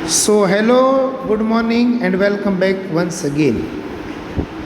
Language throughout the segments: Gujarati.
So, hello, good morning, and welcome back once again.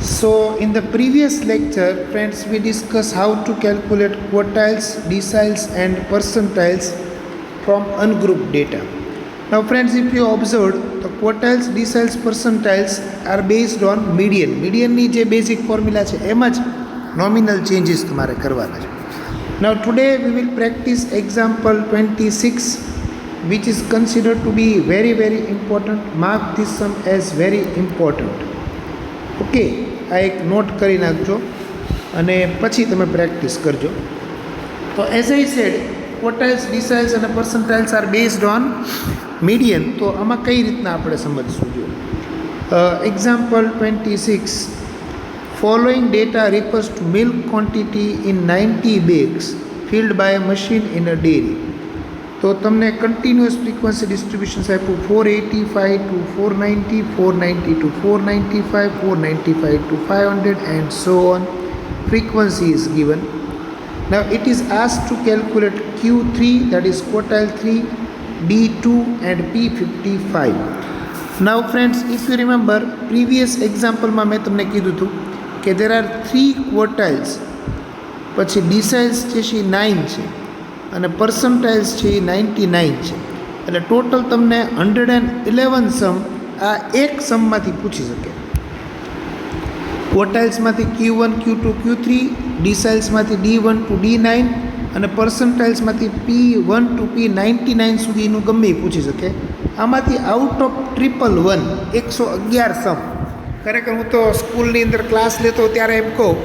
So, in the previous lecture, friends, we discussed how to calculate quartiles, deciles, and percentiles from ungrouped data. Now, friends, if you observed, the quartiles, deciles, percentiles are based on median. Median ની જે basic formula છે એમાં જ nominal changes તમારે કરવાના છે. Now, today we will practice example 26, which is considered to be very, very important. Mark this sum as very important. Okay, આ એક નોટ કરી નાખજો અને પછી તમે પ્રેક્ટિસ કરજો. તો એઝ આઈ સેડ, ક્વોટાઇલ્સ, ડિસાઇલ્સ અને પર્સન્ટાઇલ્સ આર બેઝડ ઓન મીડિયન. તો આમાં કઈ રીતના આપણે સમજશું? જો example 26, following data refers to milk quantity in 90 bags filled by a machine in a dairy. તો તમને કન્ટિન્યુઅસ ફ્રીક્વન્સી ડિસ્ટ્રીબ્યુશન્સ આપ્યું 485 to 490, 490 to 495, 495 to 500 and so on. Frequency is given. Now it is asked to calculate Q3, that is quartile 3, D2 and P55. Now friends, if you remember previous example માં મેં તમને કીધું હતું કે there are 3 quartiles, પછી deciles છે એ 9 છે અને પર્સન્ટાઇલ્સ છે એ 99 છે. એટલે ટોટલ તમને 111 સમ આ એક સમમાંથી પૂછી શકે. ક્વોટાઇલ્સમાંથી Q1, Q2, Q3, ડિસાઇલ્સમાંથી D1 to D9 અને પર્સન્ટાઇલ્સમાંથી P1 to P99 સુધીનું ગમે પૂછી શકે. આમાંથી આઉટ ઓફ 111 111 સમ. ખરેખર હું તો સ્કૂલની અંદર ક્લાસ લેતો ત્યારે એમ કહું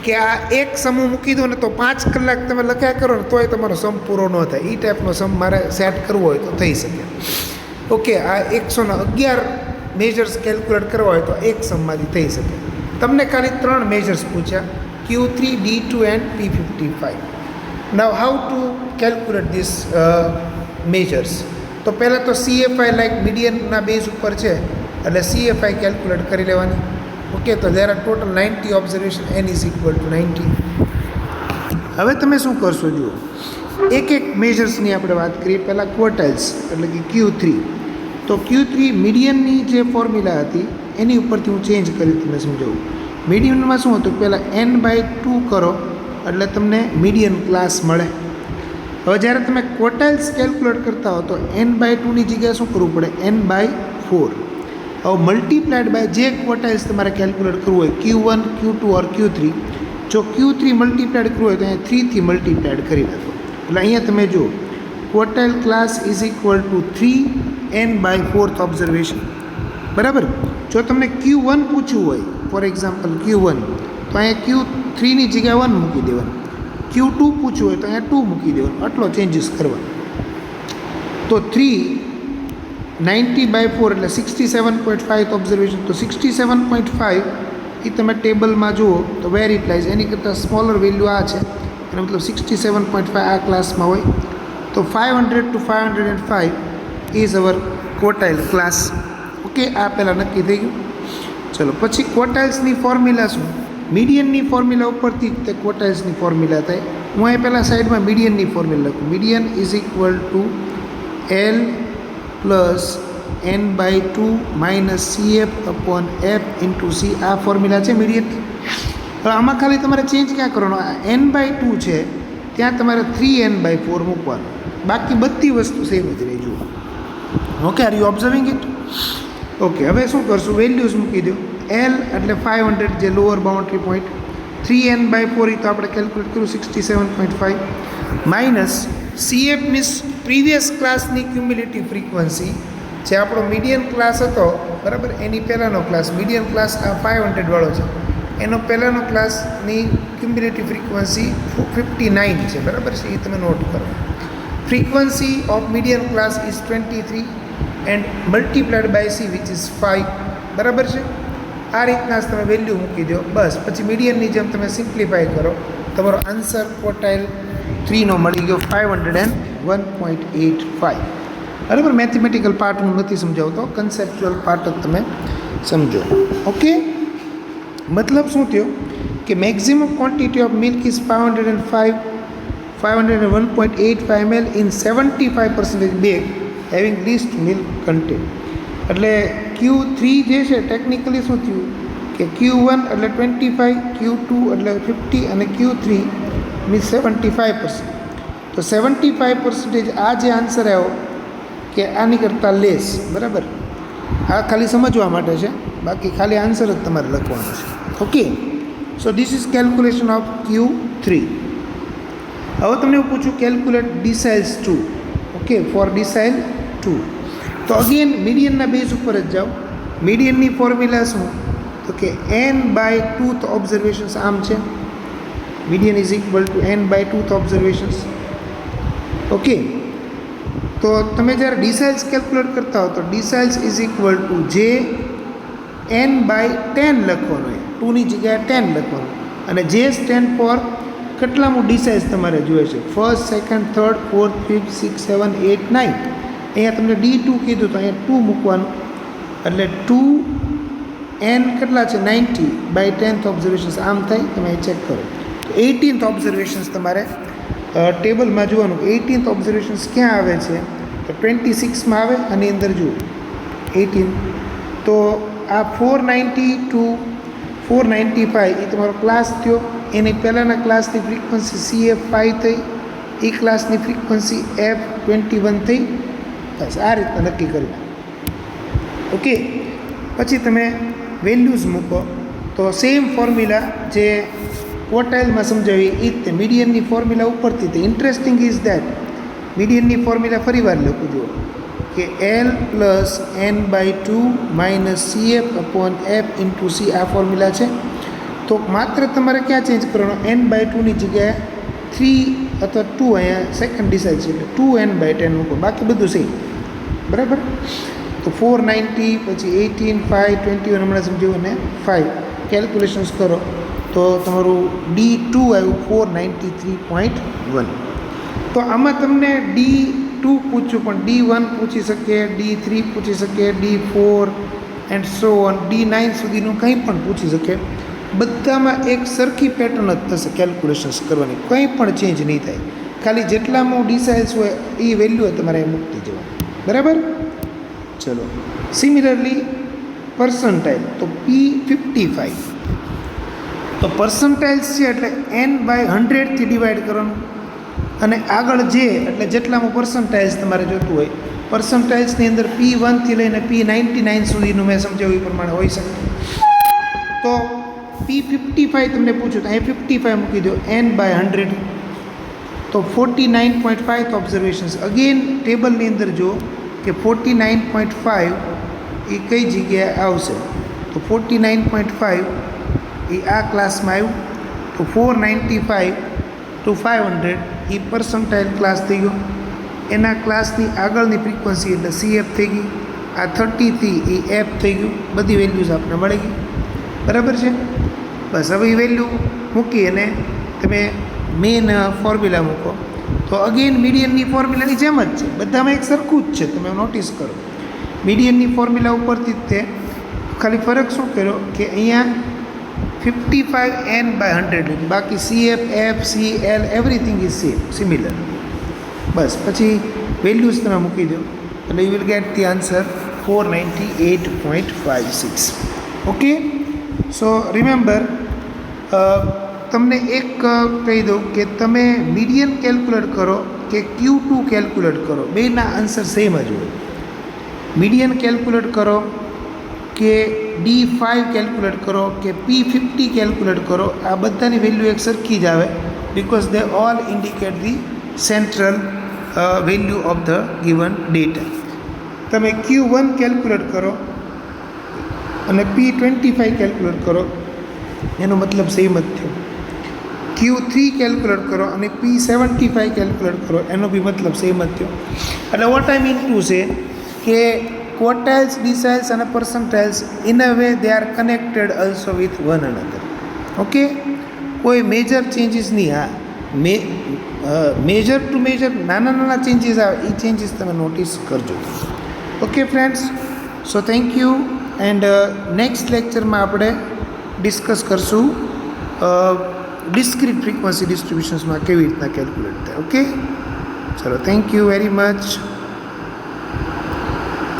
કે આ એક સમૂહ મૂકી દો ને તો 5 કલાક તમે લખ્યા કરો ને તોય તમારો સમ પૂરો ન થાય. એ ટાઈપનો સમ મારે સેટ કરવો હોય તો થઈ શકે. ઓકે, આ 111 મેજર્સ કેલ્ક્યુલેટ કરવા હોય તો એક સમમાંથી થઈ શકે. તમને ખાલી 3 મેજર્સ પૂછ્યા, Q3, D2 and P55. Now how to calculate these measures? તો પહેલાં તો CFI લાઈક મીડિયનના બેઝ ઉપર છે એટલે CFI કેલ્ક્યુલેટ કરી લેવાની. ઓકે, તો there are total 90 observation, n is equal two 90. હવે તમે શું કરશો? જુઓ, એક એક મેજર્સની આપણે વાત કરીએ. પહેલાં ક્વોટાઇલ્સ એટલે કે Q3. તો Q3 મીડિયનની જે ફોર્મ્યુલા હતી એની ઉપરથી હું ચેન્જ કરી તમને સમજાવું. મીડિયનમાં શું હતું? પહેલાં n/2 કરો એટલે તમને મીડિયન ક્લાસ મળે. હવે જ્યારે તમે ક્વોટાઇલ્સ કેલ્ક્યુલેટ કરતા હો તો n/2ની જગ્યાએ શું કરવું પડે? n/4. હવે મલ્ટીપ્લાઇડ બાય જે ક્વોટાઇલ્સ તમારે કેલ્ક્યુલેટ કરવું હોય, Q1, Q2 ઓર Q3, જો Q3 મલ્ટીપ્લાઇડ કરવું હોય તો અહીંયા 3થી મલ્ટીપ્લાઇડ કરી નાખો. એટલે અહીંયા તમે જુઓ, quartile class is equal to 3n/4th observation. બરાબર? જો તમને Q1 પૂછવું હોય, ફોર એક્ઝામ્પલ Q1, તો અહીંયા Q3ની જગ્યાએ 1 મૂકી દેવાનું. Q2 પૂછવું હોય તો અહીંયા 2 મૂકી દેવાનું. આટલો ચેન્જીસ કરવાનો. તો 3/90/4 એટલે 67.5 ઓબ્ઝર્વેશન. તો 67.5 એ તમે ટેબલમાં જુઓ તો વેર ઇટ લાઇઝ, એની કરતાં સ્મોલર વેલ્યુ આ છે, એનો મતલબ 67.5 આ ક્લાસમાં હોય. તો 500 to 505 is our quartile class. Okay, આ પહેલાં નક્કી થઈ ગયું. ચલો, પછી ક્વોટાઇલ્સની ફોર્મ્યુલા શું? મીડિયનની ફોર્મ્યુલા ઉપરથી તે ક્વોટાઇલ્સની ફોર્મ્યુલા થાય. હું અહીં પહેલાં સાઈડમાં મીડિયનની ફોર્મ્યુલા લખું. Median is equal two L plus n/2 minus CF upon F into C. આ ફોર્મ્યુલા છે મીડિયનની. હવે આમાં ખાલી તમારે ચેન્જ ક્યાં કરવાનો? n/2 છે ત્યાં તમારે 3n/4 મૂકવાનું. બાકી બધી વસ્તુ સેમ જ રહી. જુઓ, okay, are you observing it? Okay, હવે શું કરશું? વેલ્યુઝ મૂકી દો. L એટલે 500 જે લોઅર બાઉન્ડ્રી પોઈન્ટ, 3n/4 એ તો આપણે કેલ્ક્યુલેટ કર્યું 67.5 માઇનસ CF મીન્સ પ્રીવિયસ ક્લાસની ક્યુમ્યુલેટિવ ફ્રીક્વન્સી, જે આપણો મીડિયન ક્લાસ હતો, બરાબર, એની પહેલાંનો ક્લાસ. મીડિયન ક્લાસ આ 500 વાળો છે, એનો પહેલાંનો ક્લાસની ક્યુમ્યુલેટિવ ફ્રીક્વન્સી 59 છે. બરાબર છે? એ તમે નોટ કરો. Frequency of median class is 23 and multiplied by C which is 5. બરાબર છે? આ રીતના જ તમે વેલ્યુ મૂકી દો. બસ, પછી મીડિયનની જેમ તમે સિમ્પ્લિફાય કરો, તમારો આન્સર ક્વોટાઇલ 3નો મળી ગયો 501.85. બરાબર? મેથેમેટિકલ પાર્ટ હું નથી સમજાવતો, કન્સેપ્ચ્યુઅલ પાર્ટ જ તમે સમજો. ઓકે, મતલબ શું થયો કે maximum quantity of milk is 501.85 ml in 75% bag having least milk content. એટલે Q3 જે છે ટેકનિકલી શું થયું કે Q1 એટલે 25, Q2 એટલે 50 અને Q3 મીન્સ 75%. તો 75% આ જે આન્સર આવ્યો કે આની કરતાં લેસ, બરાબર. આ ખાલી સમજવા માટે છે, બાકી ખાલી આન્સર જ તમારે લખવાનો છે. Okay, so this is calculation of Q3. હવે તમને એવું પૂછું calculate deciles 2. Okay, for decile 2. તો અગેન મીડિયનના બેઝ ઉપર જ જાઓ. મીડિયનની ફોર્મ્યુલા શું? તો કે n/2th ઓબ્ઝર્વેશન્સ આમ છે. Median is equal two n/2th observations. Okay, તો તમે જ્યારે ડિસાઇલ્સ કેલ્ક્યુલેટ કરતા હો તો ડિસાઇલ્સ ઇઝ ઇક્વલ ટુ જે n/10 લખવાનું હોય, 2ની જગ્યાએ 10 લખવાનું. અને જે સ્ટેન્ડ ફોર કેટલામું ડિસાઇલ્સ તમારે જોઈએ છે, first, second, third, fourth, fifth, 6, 7, 8, 9. અહીંયા તમને D2 કીધું તો અહીંયા 2 મૂકવાનું. એટલે 2n કેટલા છે 90/10th ઓબ્ઝર્વેશન્સ આમ થાય. તમે ચેક કરો તો 18th ઓબ્ઝર્વેશન્સ તમારે ટેબલમાં જોવાનું. 18th ઓબ્ઝર્વેશન્સ ક્યાં આવે છે તો 26માં આવે. આની અંદર જુઓ 18. તો આ 490 to 495 એ તમારો ક્લાસ થયો. એની પહેલાંના ક્લાસની ફ્રીક્વન્સી CF5 થઈ, એ ક્લાસની ફ્રીક્વન્સી F21 થઈ. બસ આ રીતના નક્કી કરી. ઓકે, પછી તમે વેલ્યુઝ મૂકો. તો સેમ ફોર્મ્યુલા જે ક્વોટાઇલમાં સમજાવી એ જ તે મીડિયનની ફોર્મ્યુલા ઉપરથી. તે ઇન્ટરેસ્ટિંગ ઇઝ દેટ મીડિયનની ફોર્મ્યુલા ફરી વાર લખું જુઓ કે L + n/2 - CF/F × C આ ફોર્મ્યુલા છે. તો માત્ર તમારે ક્યાં ચેન્જ કરવાનો? n/2ની જગ્યાએ 3 અથવા 2 અહીંયા સેકન્ડ ડિસાઇડ છે એટલે 2n/10 મૂકો, બાકી બધું સેમ, બરાબર. તો 490 પછી 18, 5, 21 હમણાં સમજ્યું અને 5 કેલ્ક્યુલેશન્સ કરો તો તમારું D2 આવ્યું 493.1. તો આમાં તમને D2 પૂછ્યું પણ D1 પૂછી શકીએ, D3 પૂછી શકીએ, D4 and so on, D9 સુધીનું કંઈ પણ પૂછી શકે. બધામાં એક સરખી પેટર્ન જ થશે કેલ્ક્યુલેશન્સ કરવાની, કંઈ પણ ચેન્જ નહીં થાય. ખાલી જેટલામાં ડિસાઇલ્સ હોય એ વેલ્યુ તમારે મૂકતી જવાનું, બરાબર. ચલો, સિમિલરલી પર્સન્ટાઇલ તો P55. તો પર્સન્ટાઇલ્સ છે એટલે n/100થી ડિવાઈડ કરવાનું. અને આગળ જે એટલે જેટલામાં પર્સન્ટાઇલ્સ તમારે જોતું હોય, પર્સન્ટાઇલ્સની અંદર P1થી લઈને P99 સુધીનું મેં સમજાવ્યું એ પ્રમાણે હોઈ શકે. તો P55 તમને પૂછ્યું તો અહીં 55 મૂકી દો n/100. તો 49.5 ઓબ્ઝર્વેશન્સ. અગેન ટેબલની અંદર જો કે 49.5 એ કઈ જગ્યાએ આવશે તો 49.5 એ આ ક્લાસમાં આવ્યું. તો 495 to 500 એ પર્સન્ટાઇલ ક્લાસ થઈ ગયો. એના ક્લાસની આગળની ફ્રીક્વન્સી એટલે CF થઈ ગઈ. આ 30થી એ F થઈ ગયું. બધી વેલ્યુઝ આપણે મળી ગઈ, બરાબર છે. બસ હવે એ વેલ્યુ મૂકી અને તમે મેઇન ફોર્મ્યુલા મૂકો. તો અગેન મીડિયનની ફોર્મ્યુલાની જેમ જ છે, બધામાં એક સરખું જ છે. તમે નોટિસ કરો મીડિયનની ફોર્મ્યુલા ઉપરથી જ તે, ખાલી ફરક શું કર્યો કે અહીંયા 55n/100, બાકી CF, F, C, L everything is same, similar. બસ પછી વેલ્યુઝ તમે મૂકી દો એટલે you will get the answer 498.56. Okay, so remember, તમને એક કહી દઉં કે તમે મીડિયન કેલ્ક્યુલેટ કરો કે Q2 કેલ્ક્યુલેટ કરો, બેના આન્સર સેમ જ હોય. મીડિયન કેલ્ક્યુલેટ કરો કે D5 કેલ્ક્યુલેટ કરો કે P50 કેલ્ક્યુલેટ કરો, આ બધાની વેલ્યુ એક સરખી જ આવે, because they all indicate the central value of the given data. તમે Q1 કેલ્ક્યુલેટ કરો અને P25 કેલ્ક્યુલેટ કરો, એનો મતલબ સેમ જ થયો. Q3 કેલ્ક્યુલેટ કરો અને P75 કેલ્ક્યુલેટ કરો, એનો બી મતલબ સેમ જ થયો. એટલે what I mean to say કે ક્વોટાઇલ્સ, ડિસાઇલ્સ અને percentiles in a way they are connected also with one another. Okay, કોઈ મેજર ચેન્જીસ નહીં. હા, મેજર ટુ મેજર નાના નાના ચેન્જીસ આવે, એ ચેન્જીસ તમે નોટિસ કરજો. Okay friends, so thank you. And next લેક્ચરમાં આપણે ડિસ્કસ કરશું ડિસ્ક્રીટ ફ્રીક્વન્સી ડિસ્ટ્રીબ્યુશન્સમાં કેવી રીતના કેલ્ક્યુલેટ થાય. ઓકે, ચલો, થેન્ક યુ વેરી મચ.